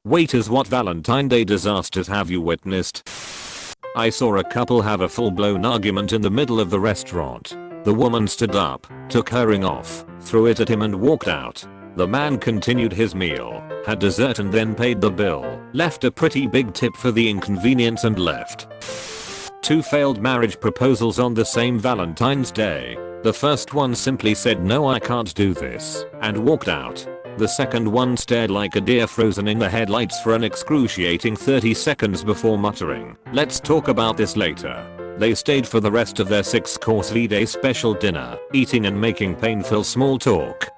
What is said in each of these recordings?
Waiters, what Valentine Day disasters have you witnessed? I saw a couple have a full-blown argument in the middle of the restaurant. The woman stood up, took her ring off, threw it at him and walked out. The man continued his meal, had dessert and then paid the bill, left a pretty big tip for the inconvenience and left. 2 failed marriage proposals on the same Valentine's Day. The first one simply said no, I can't do this, and walked out. The second one stared like a deer frozen in the headlights for an excruciating 30 seconds before muttering, "Let's talk about this later." They stayed for the rest of their 6-course V-Day special dinner, eating and making painful small talk.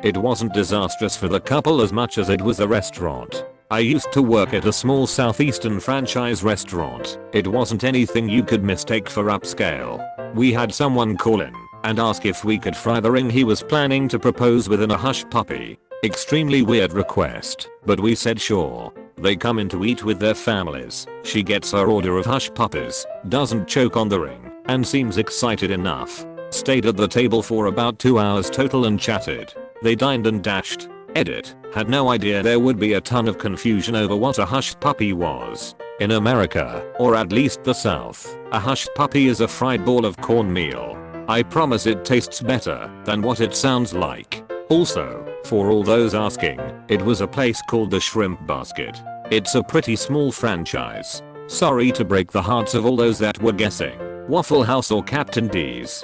It wasn't disastrous for the couple as much as it was the restaurant. I used to work at a small southeastern franchise restaurant. It wasn't anything you could mistake for upscale. We had someone call in and ask if we could fry the ring he was planning to propose within a hush puppy. Extremely weird request, but we said sure. They come in to eat with their families. She gets her order of hush puppies, doesn't choke on the ring, and seems excited enough. Stayed at the table for about 2 hours total and chatted. They dined and dashed. Edit. Had no idea there would be a ton of confusion over what a hush puppy was. In America, or at least the South, a hush puppy is a fried ball of cornmeal. I promise it tastes better than what it sounds like. Also, for all those asking, it was a place called the Shrimp Basket. It's a pretty small franchise. Sorry to break the hearts of all those that were guessing. Waffle House or Captain D's.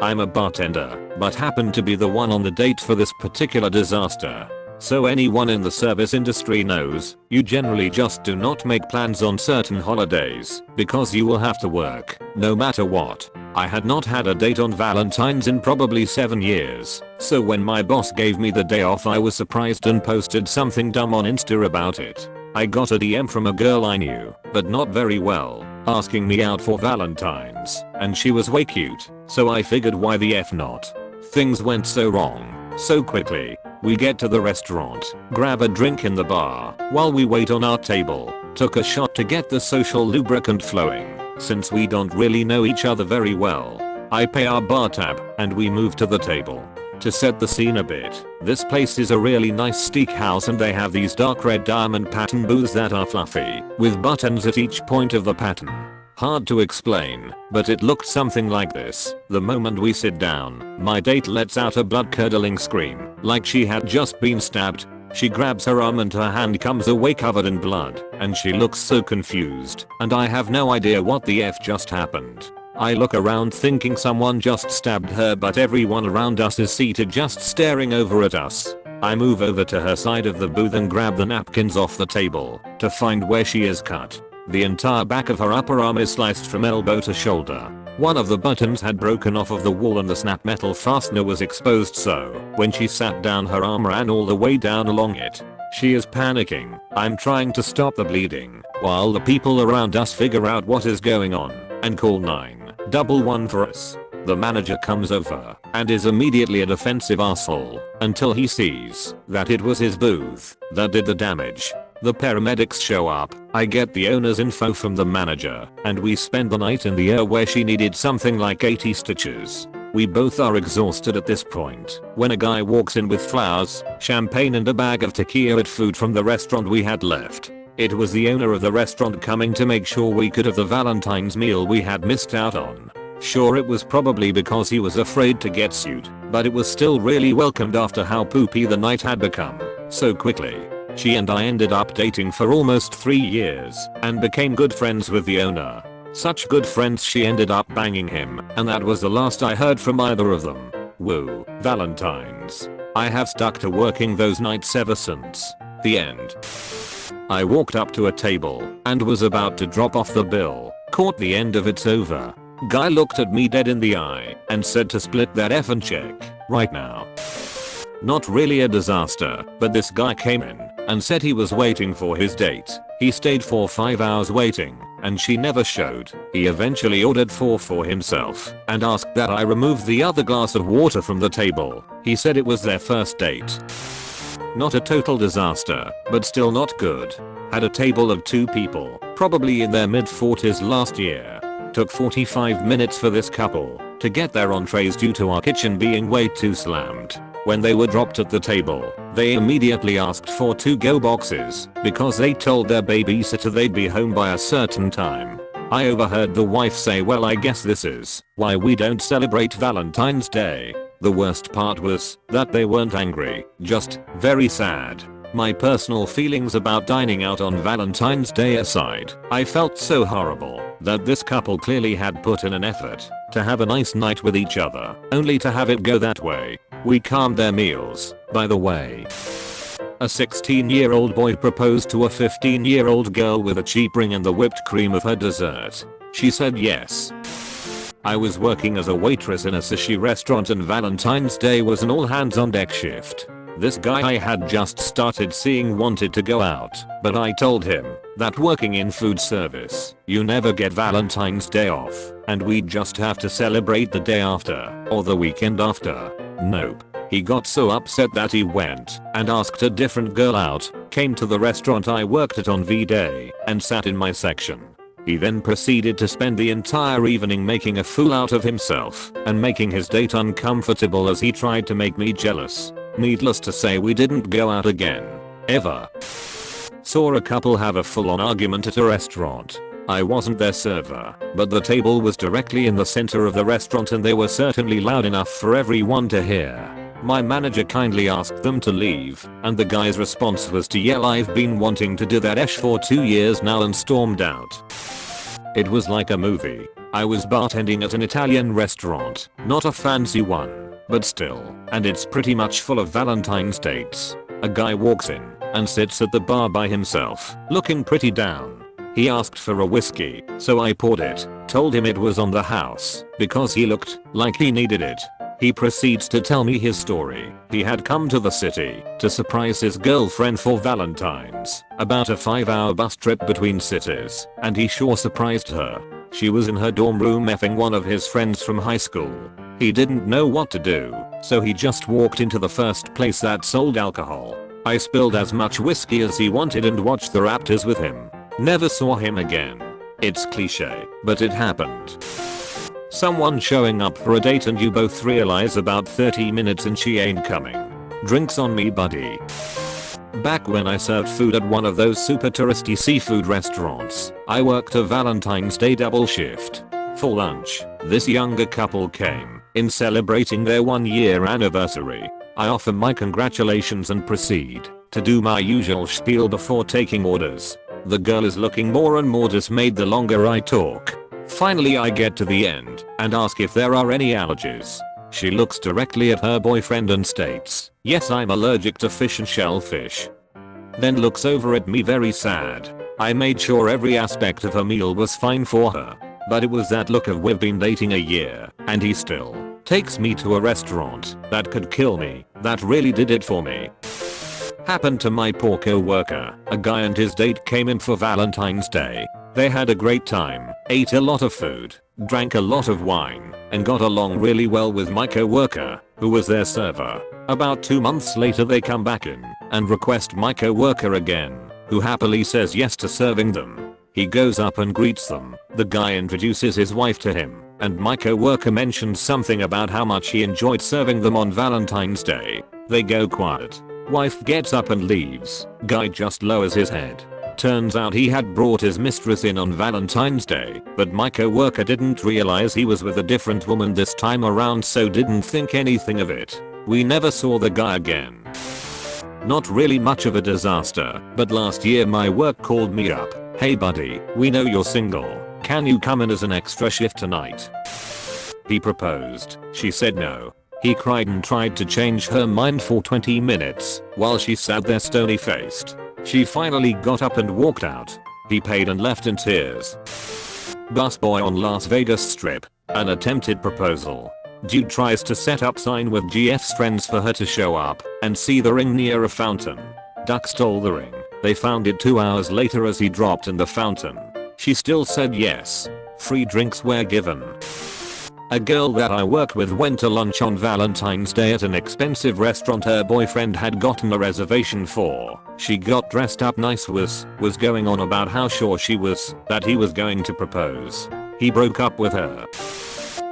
I'm a bartender, but happened to be the one on the date for this particular disaster. So anyone in the service industry knows, you generally just do not make plans on certain holidays, because you will have to work, no matter what. I had not had a date on Valentine's in probably 7 years, so when my boss gave me the day off I was surprised and posted something dumb on Insta about it. I got a DM from a girl I knew, but not very well, asking me out for Valentine's, and she was way cute, so I figured why the F not. Things went so wrong, so quickly. We get to the restaurant, grab a drink in the bar, while we wait on our table, took a shot to get the social lubricant flowing, since we don't really know each other very well. I pay our bar tab, and we move to the table. To set the scene a bit, this place is a really nice steakhouse and they have these dark red diamond pattern booths that are fluffy, with buttons at each point of the pattern. Hard to explain, but it looked something like this. The moment we sit down, my date lets out a blood-curdling scream, like she had just been stabbed. She grabs her arm and her hand comes away covered in blood, and she looks so confused, and I have no idea what the F just happened. I look around thinking someone just stabbed her, but everyone around us is seated just staring over at us. I move over to her side of the booth and grab the napkins off the table to find where she is cut. The entire back of her upper arm is sliced from elbow to shoulder. One of the buttons had broken off of the wall and the snap metal fastener was exposed, so when she sat down her arm ran all the way down along it. She is panicking. I'm trying to stop the bleeding while the people around us figure out what is going on and call 911 for us. The manager comes over and is immediately a defensive asshole until he sees that it was his booth that did the damage. The paramedics show up, I get the owner's info from the manager, and we spend the night in the ER where she needed something like 80 stitches. We both are exhausted at this point when a guy walks in with flowers, champagne and a bag of tequila at food from the restaurant we had left. It was the owner of the restaurant coming to make sure we could have the Valentine's meal we had missed out on. Sure, it was probably because he was afraid to get sued, but it was still really welcomed after how poopy the night had become so quickly. She and I ended up dating for almost 3 years and became good friends with the owner. Such good friends she ended up banging him, and that was the last I heard from either of them. Woo, Valentine's. I have stuck to working those nights ever since. The end. I walked up to a table and was about to drop off the bill, caught the end of "it's over." Guy looked at me dead in the eye and said to split that effing check right now. Not really a disaster, but this guy came in and said he was waiting for his date. He stayed for 5 hours waiting and she never showed. He eventually ordered 4 for himself and asked that I remove the other glass of water from the table. He said it was their first date. Not a total disaster, but still not good. Had a table of 2 people, probably in their mid-40s last year. Took 45 minutes for this couple to get their entrees due to our kitchen being way too slammed. When they were dropped at the table, they immediately asked for to-go boxes because they told their babysitter they'd be home by a certain time. I overheard the wife say, well, I guess this is why we don't celebrate Valentine's Day. The worst part was that they weren't angry, just very sad. My personal feelings about dining out on Valentine's Day aside, I felt so horrible that this couple clearly had put in an effort to have a nice night with each other, only to have it go that way. We calmed their meals, by the way. A 16-year-old boy proposed to a 15-year-old girl with a cheap ring and the whipped cream of her dessert. She said yes. I was working as a waitress in a sushi restaurant and Valentine's Day was an all-hands-on-deck shift. This guy I had just started seeing wanted to go out, but I told him that working in food service, you never get Valentine's Day off, and we'd just have to celebrate the day after, or the weekend after. Nope. He got so upset that he went and asked a different girl out, came to the restaurant I worked at on V-Day, and sat in my section. He then proceeded to spend the entire evening making a fool out of himself and making his date uncomfortable as he tried to make me jealous. Needless to say, we didn't go out again. Ever. Saw a couple have a full-on argument at a restaurant. I wasn't their server, but the table was directly in the center of the restaurant and they were certainly loud enough for everyone to hear. My manager kindly asked them to leave, and the guy's response was to yell, "I've been wanting to do that for 2 years now," and stormed out. It was like a movie. I was bartending at an Italian restaurant, not a fancy one, but still, and it's pretty much full of Valentine's dates. A guy walks in and sits at the bar by himself, looking pretty down. He asked for a whiskey, so I poured it, told him it was on the house, because he looked like he needed it. He proceeds to tell me his story. He had come to the city to surprise his girlfriend for Valentine's, about a 5-hour bus trip between cities, and he sure surprised her. She was in her dorm room effing one of his friends from high school. He didn't know what to do, so he just walked into the first place that sold alcohol. I spilled as much whiskey as he wanted and watched the Raptors with him. Never saw him again. It's cliche, but it happened. Someone showing up for a date and you both realize about 30 minutes and she ain't coming. Drinks on me, buddy. Back when I served food at one of those super touristy seafood restaurants, I worked a Valentine's Day double shift. For lunch, this younger couple came in celebrating their 1-year anniversary. I offer my congratulations and proceed to do my usual spiel before taking orders. The girl is looking more and more dismayed the longer I talk. Finally I get to the end and ask if there are any allergies. She looks directly at her boyfriend and states, "Yes, I'm allergic to fish and shellfish." Then looks over at me very sad. I made sure every aspect of her meal was fine for her. But it was that look of "we've been dating a year and he still takes me to a restaurant that could kill me" that really did it for me. Happened to my poor co-worker. A guy and his date came in for Valentine's Day. They had a great time, ate a lot of food, drank a lot of wine, and got along really well with my co-worker, who was their server. About 2 months later they come back in and request my co-worker again, who happily says yes to serving them. He goes up and greets them. The guy introduces his wife to him, and my co-worker mentions something about how much he enjoyed serving them on Valentine's Day. They go quiet. Wife gets up and leaves. Guy just lowers his head. Turns out he had brought his mistress in on Valentine's Day, but my co-worker didn't realize he was with a different woman this time around, so didn't think anything of it. We never saw the guy again. Not really much of a disaster, but last year my work called me up. "Hey buddy, we know you're single. Can you come in as an extra shift tonight?" He proposed. She said no. He cried and tried to change her mind for 20 minutes while she sat there stony faced. She finally got up and walked out. He paid and left in tears. Busboy on Las Vegas Strip. An attempted proposal. Dude tries to set up sign with GF's friends for her to show up and see the ring near a fountain. Duck stole the ring. They found it 2 hours later as he dropped in the fountain. She still said yes. Free drinks were given. A girl that I worked with went to lunch on Valentine's Day at an expensive restaurant her boyfriend had gotten a reservation for. She got dressed up nice, was going on about how sure she was that he was going to propose. He broke up with her.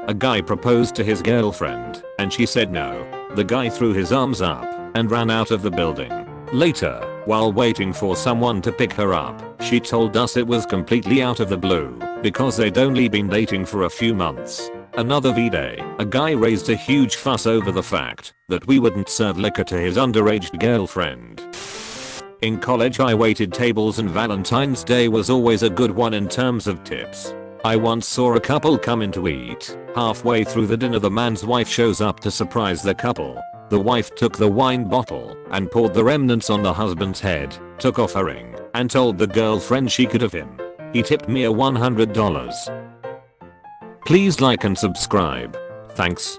A guy proposed to his girlfriend and she said no. The guy threw his arms up and ran out of the building. Later, while waiting for someone to pick her up, she told us it was completely out of the blue because they'd only been dating for a few months. Another V-Day, a guy raised a huge fuss over the fact that we wouldn't serve liquor to his underage girlfriend. In college I waited tables and Valentine's Day was always a good one in terms of tips. I once saw a couple come in to eat. Halfway through the dinner the man's wife shows up to surprise the couple. The wife took the wine bottle and poured the remnants on the husband's head, took off her ring, and told the girlfriend she could have him. He tipped me a $100. Please like and subscribe. Thanks.